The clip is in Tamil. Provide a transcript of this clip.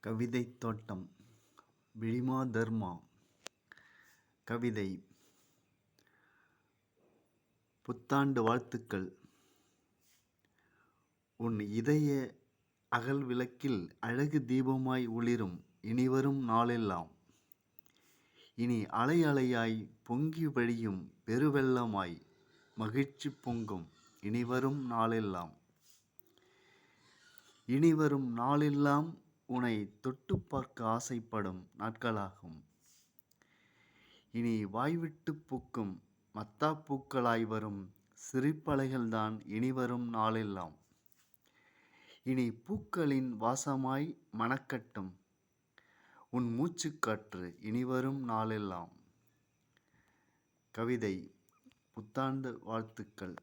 கவிதைத் தோட்டம் விழிமாதர்மா. கவிதை. புத்தாண்டு வாழ்த்துக்கள். உன் இதய அகல் விளக்கில் அழகு தீபமாய் ஒளிரும் இனிவரும் நாளெல்லாம். இனி அலை அலையாய் பொங்கி வழியும் பெருவெள்ளமாய் மகிழ்ச்சி பொங்கும் இனிவரும் நாளெல்லாம். இனிவரும் நாளெல்லாம் உன்னை தொட்டு பார்க்க ஆசைப்படும் நாட்களாகும். இனி வாய்விட்டு பூக்கும் மத்தாப்பூக்களாய் வரும் சிரிப்பலைகள்தான் இனிவரும் நாளெல்லாம். இனி பூக்களின் வாசமாய் மணக்கட்டும் உன் மூச்சுக்காற்று இனிவரும் நாளெல்லாம். கவிதை. புத்தாண்டு வாழ்த்துக்கள்.